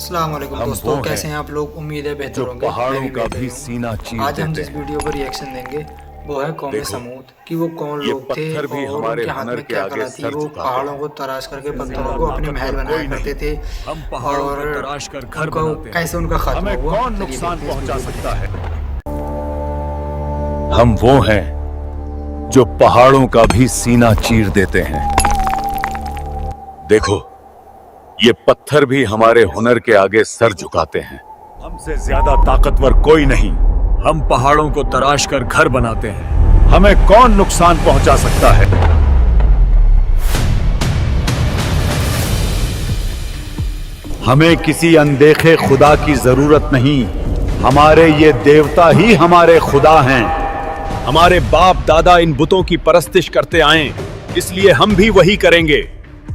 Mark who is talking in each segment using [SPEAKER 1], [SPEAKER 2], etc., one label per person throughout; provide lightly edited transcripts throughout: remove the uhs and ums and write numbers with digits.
[SPEAKER 1] अस्सलाम वालेकुम दोस्तों, कैसे हैं आप लोग। उम्मीद है बेहतर होंगे।
[SPEAKER 2] पहाड़ों का भी सीना चीर
[SPEAKER 1] आज हम
[SPEAKER 2] देते
[SPEAKER 1] जिस
[SPEAKER 2] हैं।
[SPEAKER 1] वीडियो पर रिएक्शन देंगे वो है कौम समूद कि वो कौन
[SPEAKER 2] ये
[SPEAKER 1] लोग थे
[SPEAKER 2] पत्थर भी
[SPEAKER 1] और
[SPEAKER 2] हमारे
[SPEAKER 1] उनके हाथ
[SPEAKER 2] हुनर
[SPEAKER 1] में
[SPEAKER 2] के
[SPEAKER 1] क्या
[SPEAKER 2] आगे
[SPEAKER 1] कला थी।
[SPEAKER 2] सर
[SPEAKER 1] वो
[SPEAKER 2] झुकाते
[SPEAKER 1] पहाड़ों
[SPEAKER 2] हैं।
[SPEAKER 1] को तराश करके पत्थरों को अपने महल बनाया करते थे
[SPEAKER 2] हम पहाड़ों
[SPEAKER 1] और
[SPEAKER 2] को तराश कर घर
[SPEAKER 1] उनको
[SPEAKER 2] बनाते हैं।
[SPEAKER 1] कैसे उनका खात्मा
[SPEAKER 2] हमें
[SPEAKER 1] हुआ।
[SPEAKER 2] कौन
[SPEAKER 1] चलिए
[SPEAKER 2] नुकसान
[SPEAKER 1] देखते हैं इस
[SPEAKER 2] पहुंचा
[SPEAKER 1] वीडियो को।
[SPEAKER 2] सकता है। हम वो हैं जो पहाड़ों का भी सीना चीर देते हैं। देखो, ये पत्थर भी हमारे हुनर के आगे सर झुकाते हैं। हमसे ज्यादा ताकतवर कोई नहीं। हम पहाड़ों को तराश कर घर बनाते हैं। हमें कौन नुकसान पहुंचा सकता है। हमें किसी अनदेखे खुदा की जरूरत नहीं। हमारे ये देवता ही हमारे खुदा हैं। हमारे बाप दादा इन बुतों की परस्तिश करते आए, इसलिए हम भी वही करेंगे।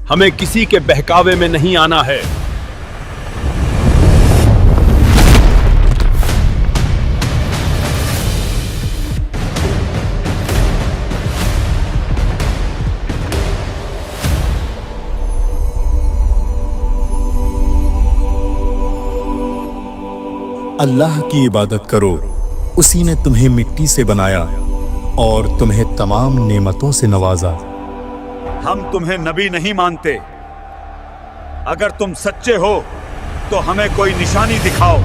[SPEAKER 2] हमें किसी के बहकावे में नहीं आना है।
[SPEAKER 3] अल्लाह की इबादत करो, उसी ने तुम्हें मिट्टी से बनाया और तुम्हें तमाम नेमतों से नवाजा।
[SPEAKER 2] हम तुम्हें नबी नहीं मानते। अगर तुम सच्चे हो तो हमें कोई निशानी दिखाओ।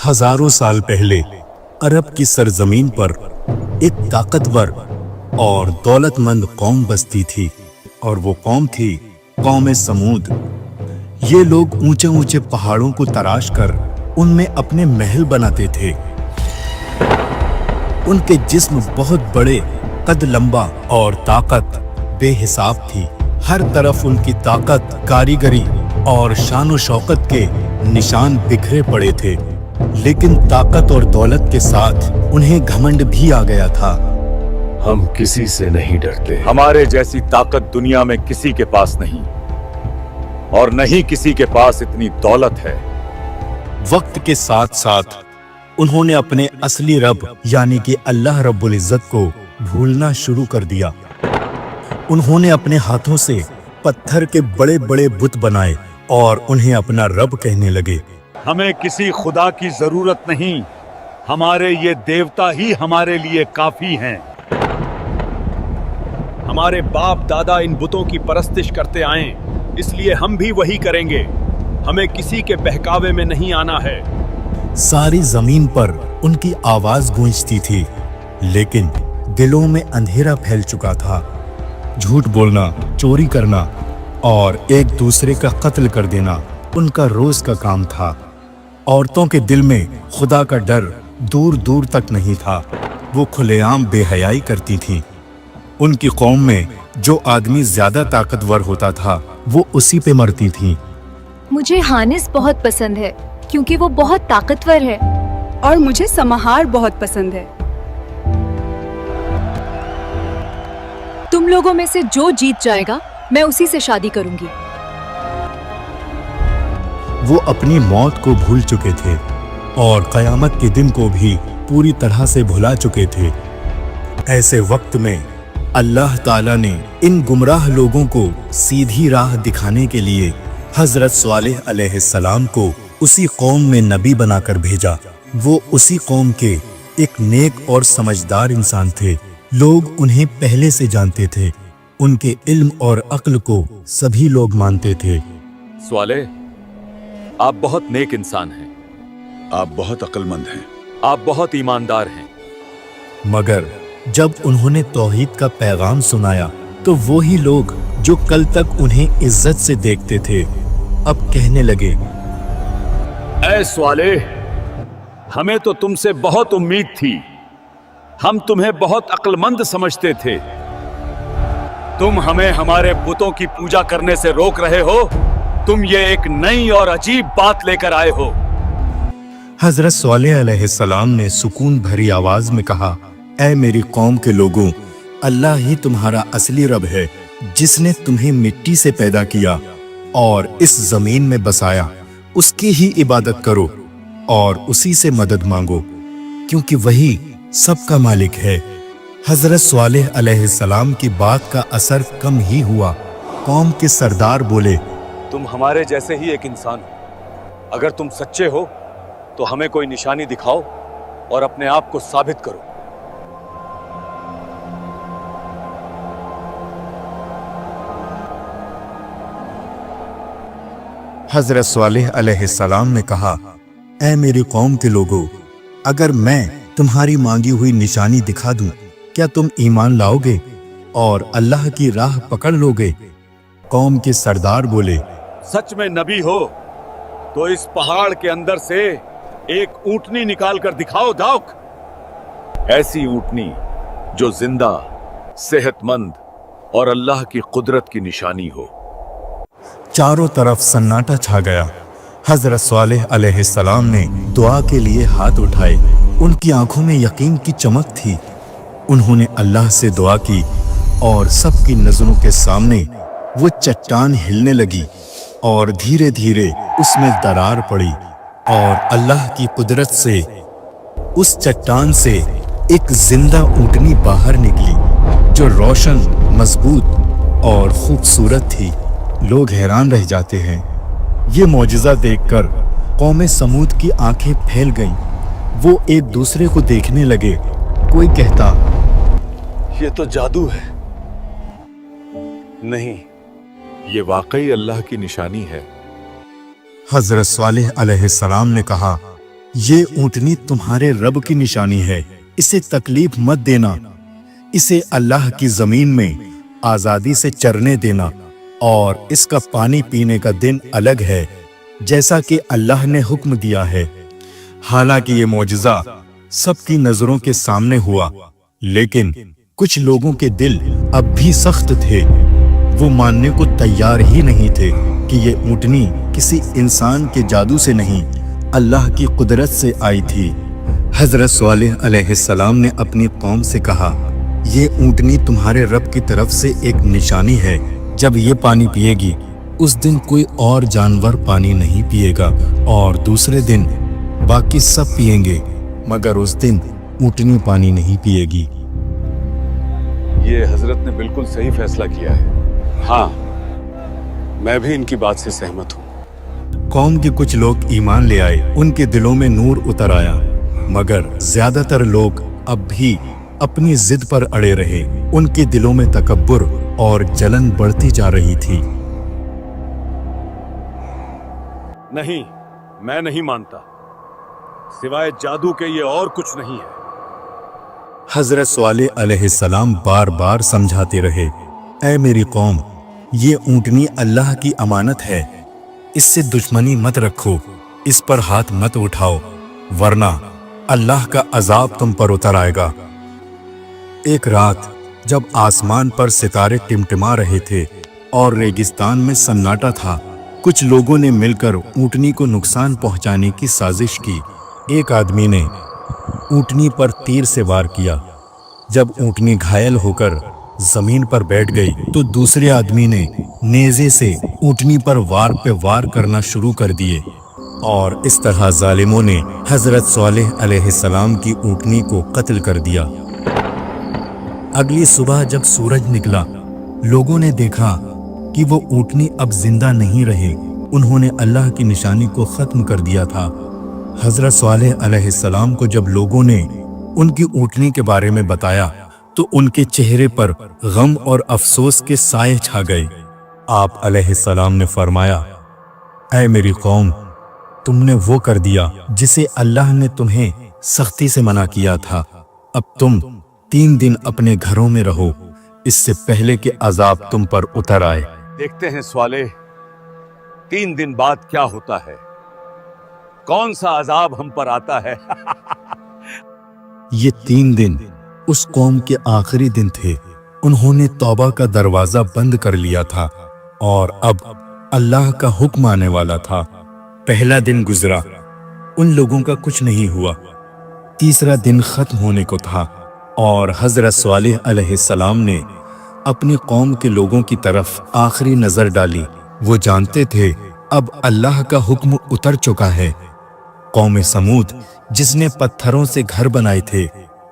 [SPEAKER 3] हजारों साल पहले अरब की सरजमीन पर एक ताकतवर और दौलतमंद कौम बसती थी और वो कौम थी कौम समूद। ये लोग ऊंचे ऊंचे पहाड़ों को तराश कर उनमें अपने महल बनाते थे। उनके जिस्म बहुत बड़े, कद लंबा और ताकत बेहिसाब थी। हर तरफ उनकी ताकत, कारीगरी और शान और शौकत के निशान बिखरे पड़े थे। लेकिन ताकत और दौलत के साथ उन्हें घमंड भी आ गया था।
[SPEAKER 2] हम किसी से नहीं डरते। हमारे जैसी ताकत दुनिया में किसी के पास नहीं, और नहीं किसी के पास इतनी दौलत है।
[SPEAKER 3] वक्त के साथ साथ उन्होंने अपने असली रब यानी कि अल्लाह रब्बुल इज्जत को भूलना शुरू कर दिया। उन्होंने अपने हाथों से पत्थर के बड़े बड़े बुत बनाए और उन्हें अपना रब कहने लगे।
[SPEAKER 2] हमें किसी खुदा की जरूरत नहीं। हमारे ये देवता ही हमारे लिए काफी हैं। हमारे बाप दादा इन बुतों की परस्तिश करते आए, इसलिए हम भी वही करेंगे। हमें किसी के बहकावे में नहीं आना है।
[SPEAKER 3] सारी जमीन पर उनकी आवाज गूंजती थी, लेकिन दिलों में अंधेरा फैल चुका था। झूठ बोलना, चोरी करना और एक दूसरे का कत्ल कर देना उनका रोज का काम था। औरतों के दिल में खुदा का डर दूर दूर तक नहीं था। वो खुलेआम बेहयाई करती थीं। उनकी कौम में जो आदमी ज्यादा ताकतवर होता था वो उसी पे मरती थीं।
[SPEAKER 4] मुझे हानिस बहुत पसंद है क्योंकि वो बहुत ताकतवर है।
[SPEAKER 5] और मुझे समहार बहुत पसंद है।
[SPEAKER 4] तुम लोगों में से जो जीत जाएगा मैं उसी से शादी करूंगी।
[SPEAKER 3] वो अपनी मौत को भूल चुके थे और कयामत के दिन को भी पूरी तरह से भुला चुके थे। ऐसे वक्त में अल्लाह ताला ने इन गुमराह लोगों को सीधी राह दिखाने के लिए हजरत स्वालिह अलैहिस्सलाम को उसी कौम में नबी बनाकर भेजा। वो उसी कौम के एक नेक और समझदार इंसान थे। लोग उन्हें पहले से जानते थे। उनके इल्म और अक्ल को सभी लोग मानते थे।
[SPEAKER 2] स्वाले, आप बहुत नेक इंसान हैं। आप बहुत अक्लमंद हैं। आप बहुत ईमानदार हैं।
[SPEAKER 3] मगर जब उन्होंने तौहीद का पैगाम सुनाया तो वो ही लोग जो कल तक उन्हें इज्जत से देखते थे अब कहने लगे,
[SPEAKER 2] ऐ स्वाले, हमें तो तुमसे बहुत उम्मीद थी। हम तुम्हें बहुत अक्लमंद समझते थे। तुम हमें हमारे बुतों की पूजा करने से रोक रहे हो। तुम ये एक नई और अजीब बात लेकर आए हो।
[SPEAKER 3] हजरत स्वालिह अलैहिस्सलाम ने सुकून भरी आवाज में कहा, ऐ मेरी कौम के लोगों, अल्लाह ही तुम्हारा असली रब है, जिसने तुम्हें मिट्टी से पैदा किया اور اس زمین میں بسایا اس کی ہی عبادت کرو اور اسی سے مدد مانگو کیونکہ وہی سب کا مالک ہے۔ حضرت صالح علیہ السلام کی بات کا اثر کم ہی ہوا۔ قوم کے سردار بولے،
[SPEAKER 2] تم ہمارے جیسے ہی ایک انسان ہو، اگر تم سچے ہو تو ہمیں کوئی نشانی دکھاؤ اور اپنے آپ کو ثابت کرو۔
[SPEAKER 3] حضرت صالح علیہ السلام نے کہا، اے میری قوم کے لوگوں، اگر میں تمہاری مانگی ہوئی نشانی دکھا دوں کیا تم ایمان لاؤ گے اور اللہ کی راہ پکڑ لو گے؟ قوم کے سردار بولے،
[SPEAKER 2] سچ میں نبی ہو تو اس پہاڑ کے اندر سے ایک اونٹنی نکال کر دکھاؤ داؤک، ایسی اونٹنی جو زندہ، صحت مند اور اللہ کی قدرت کی نشانی ہو۔
[SPEAKER 3] چاروں طرف سناٹا چھا گیا۔ حضرت صالح علیہ السلام نے دعا کے لیے ہاتھ اٹھائے۔ ان کی آنکھوں میں یقین کی چمک تھی۔ انہوں نے اللہ سے دعا کی اور سب کی نظروں کے سامنے وہ چٹان ہلنے لگی اور دھیرے دھیرے اس میں درار پڑی اور اللہ کی قدرت سے اس چٹان سے ایک زندہ اونٹنی باہر نکلی جو روشن، مضبوط اور خوبصورت تھی۔ لوگ حیران رہ جاتے ہیں۔ یہ معجزہ دیکھ کر قوم سمود کی آنکھیں پھیل گئیں۔ وہ ایک دوسرے کو دیکھنے لگے۔ کوئی کہتا،
[SPEAKER 2] یہ تو جادو ہے، نہیں، یہ واقعی اللہ کی نشانی ہے۔
[SPEAKER 3] حضرت صالح علیہ السلام نے کہا، یہ اونٹنی تمہارے رب کی نشانی ہے، اسے تکلیف مت دینا، اسے اللہ کی زمین میں آزادی سے چرنے دینا اور اس کا پانی پینے کا دن الگ ہے جیسا کہ اللہ نے حکم دیا ہے۔ حالانکہ یہ معجزہ سب کی نظروں کے سامنے ہوا، لیکن کچھ لوگوں کے دل اب بھی سخت تھے۔ وہ ماننے کو تیار ہی نہیں تھے کہ یہ اونٹنی کسی انسان کے جادو سے نہیں، اللہ کی قدرت سے آئی تھی۔ حضرت صالح علیہ السلام نے اپنی قوم سے کہا، یہ اونٹنی تمہارے رب کی طرف سے ایک نشانی ہے۔ جب یہ پانی پیے گی اس دن کوئی اور جانور پانی نہیں پیے گا اور دوسرے دن باقی سب پیئیں گے، مگر اس دن اونٹنی پانی نہیں پیے گی۔
[SPEAKER 2] یہ حضرت نے بالکل صحیح فیصلہ کیا ہے۔ ہاں، میں بھی ان کی بات سے سہمت ہوں۔
[SPEAKER 3] قوم کے کچھ لوگ ایمان لے آئے، ان کے دلوں میں نور اتر آیا، مگر زیادہ تر لوگ اب بھی اپنی ضد پر اڑے رہے۔ ان کے دلوں میں تکبر اور جلن بڑھتی جا رہی تھی۔
[SPEAKER 2] نہیں، میں نہیں مانتا، سوائے جادو کے یہ اور کچھ نہیں ہے۔
[SPEAKER 3] حضرت صالح علیہ السلام بار بار سمجھاتے رہے، اے میری قوم، یہ اونٹنی اللہ کی امانت ہے، اس سے دشمنی مت رکھو، اس پر ہاتھ مت اٹھاؤ، ورنہ اللہ کا عذاب تم پر اتر آئے گا۔ ایک رات جب آسمان پر ستارے ٹمٹما رہے تھے اور ریگستان میں سناٹا تھا، کچھ لوگوں نے مل کر اونٹنی کو نقصان پہنچانے کی سازش کی۔ ایک آدمی نے اونٹنی پر تیر سے وار کیا۔ جب اونٹنی گھائل ہو کر زمین پر بیٹھ گئی تو دوسرے آدمی نے نیزے سے اونٹنی پر وار پہ وار کرنا شروع کر دیے، اور اس طرح ظالموں نے حضرت صالح علیہ السلام کی اونٹنی کو قتل کر دیا۔ اگلی صبح جب سورج نکلا، لوگوں نے دیکھا کہ وہ اونٹنی اب زندہ نہیں رہے۔ انہوں نے اللہ کی نشانی کو ختم کر دیا تھا۔ حضرت صالح علیہ السلام کو جب لوگوں نے ان کی اونٹنی کے بارے میں بتایا تو ان کے چہرے پر غم اور افسوس کے سائے چھا گئے۔ آپ علیہ السلام نے فرمایا، اے میری قوم، تم نے وہ کر دیا جسے اللہ نے تمہیں سختی سے منع کیا تھا۔ اب تم 3 دن اپنے گھروں میں رہو، اس سے پہلے کہ عذاب تم پر اتر آئے۔
[SPEAKER 2] دیکھتے ہیں صالح 3 دن بعد کیا ہوتا ہے، کون سا عذاب ہم پر آتا ہے۔
[SPEAKER 3] یہ 3 دن اس قوم کے آخری دن تھے۔ انہوں نے توبہ کا دروازہ بند کر لیا تھا اور اب اللہ کا حکم آنے والا تھا۔ پہلا دن گزرا، ان لوگوں کا کچھ نہیں ہوا۔ تیسرا دن ختم ہونے کو تھا اور حضرت صالح علیہ السلام نے اپنی قوم کے لوگوں کی طرف آخری نظر ڈالی वो जानते थे अब अल्लाह का हुक्म उतर चुका है। कौम समूद जिसने पत्थरों से घर बनाए थे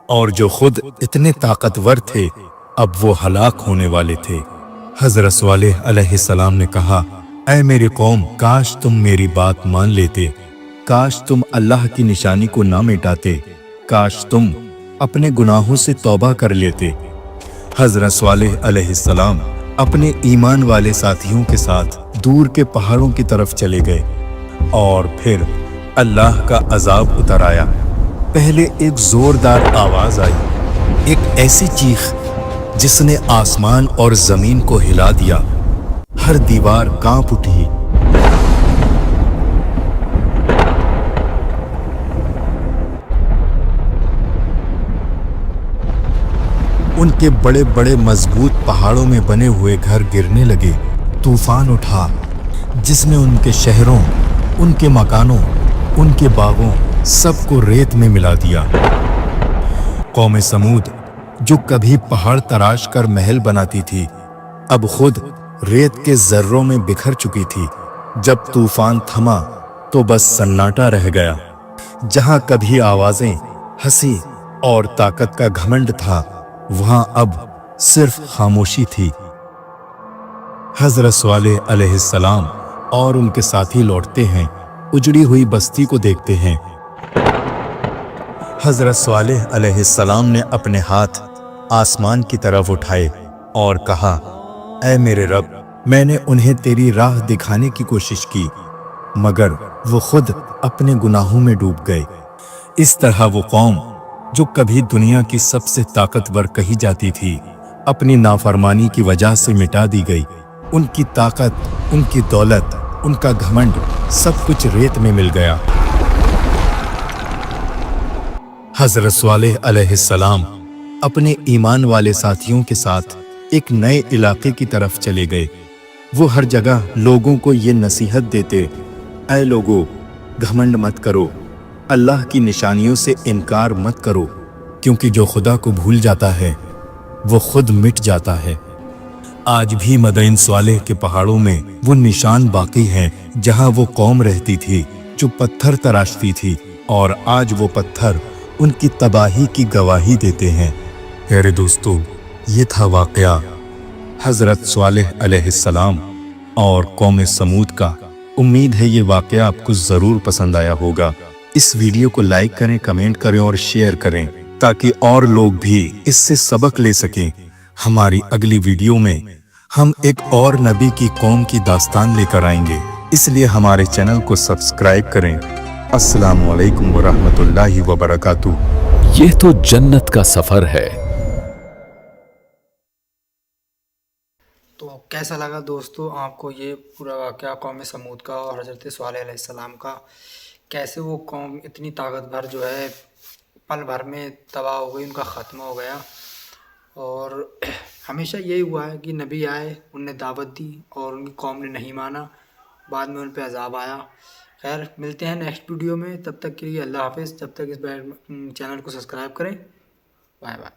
[SPEAKER 3] और जो खुद इतने ताकतवर थे, अब वो हलाक होने वाले थे। हजरत स्वालेह अलैहिस्सलाम ने कहा, ऐ मेरी कौम, काश तुम मेरी बात मान लेते, काश तुम अल्लाह की निशानी को ना मिटाते, काश तुम अपने गुनाहों से तौबा कर लेते। हजरत स्वालेह अलैहिस्सलाम अपने ईमान वाले साथियों के साथ दूर के पहाड़ों की तरफ चले गए और फिर अल्लाह का अजाब उतर आया। पहले एक जोरदार आवाज आई, एक ऐसी चीख जिसने आसमान और जमीन को हिला दिया। हर दीवार कांप उठी। उनके बड़े बड़े मजबूत पहाड़ों में बने हुए घर गिरने लगे। तूफान उठा जिसने उनके शहरों, उनके मकानों, उनके बागों सबको रेत में मिला दिया। कौम समूद जो कभी पहाड़ तराश कर महल बनाती थी, अब खुद रेत के जर्रों में बिखर चुकी थी। जब तूफान थमा तो बस सन्नाटा रह गया। जहां कभी आवाजें, हंसी और ताकत का घमंड था, वहां अब सिर्फ खामोशी थी। हजरत स्वालेह अलैहिस्सलाम और उनके साथी लौटते हैं, उजड़ी हुई बस्ती को देखते हैं। हजरत स्वालेह अलैहिस्सलाम ने अपने हाथ आसमान की तरफ उठाए और कहा, ऐ मेरे रब, मैंने उन्हें तेरी राह दिखाने की कोशिश की, मगर वो खुद अपने गुनाहों में डूब गए। इस तरह वो कौम जो कभी दुनिया की सबसे ताकतवर कही जाती थी, अपनी नाफरमानी की वजह से मिटा दी गई। उनकी ताकत, उनकी दौलत, उनका घमंड सब कुछ रेत में मिल गया। हजरत स्वालेह अलैहिस्सलाम अपने ईमान वाले साथियों के साथ एक नए इलाके की तरफ चले गए। वो हर जगह लोगों को ये नसीहत देते, ऐ लोगों, घमंड मत करो, अल्लाह की निशानियों से इनकार मत करो, क्योंकि जो खुदा को भूल जाता है वो खुद मिट जाता है। आज भी मदइन स्वालेह के पहाड़ों में वो निशान बाकी हैं जहां वो कौम रहती थी जो पत्थर तराशती थी, और आज वो पत्थर उनकी तबाही की गवाही देते हैं। प्यारे दोस्तों, ये था वाकया हजरत स्वालेह अलैहिस्सलाम और कौम समूद का। उम्मीद है ये वाकया आपको जरूर पसंद आया होगा। इस वीडियो को लाइक करें, कमेंट करें और शेयर करें ताकि और लोग भी इससे सबक ले सकें। हमारी अगली वीडियो में हम एक और नबी की कौम की दास्तान लेकर आएंगे, इसलिए हमारे चैनल को सब्सक्राइब करें। अस्सलामु अलैकुम व रहमतुल्लाहि व बरकातुहू।
[SPEAKER 2] ये तो जन्नत का सफर है।
[SPEAKER 1] तो कैसा लगा दोस्तों आपको ये पूरा वाक़या कौम समूद का और हज़रत स्वालेह अलैहिस्सलाम का? कैसे वो कौम इतनी ताकतवर जो है पल भर में तबाह हो गई, उनका ख़त्म हो गया। और हमेशा यही हुआ है कि नबी आए, उनने दावत दी और उनकी कौम ने नहीं माना, बाद में उन पे अजाब आया। खैर, मिलते हैं नेक्स्ट वीडियो में, तब तक के लिए अल्लाह हाफ़िज़। जब तक इस चैनल को सब्सक्राइब करें। Bye bye.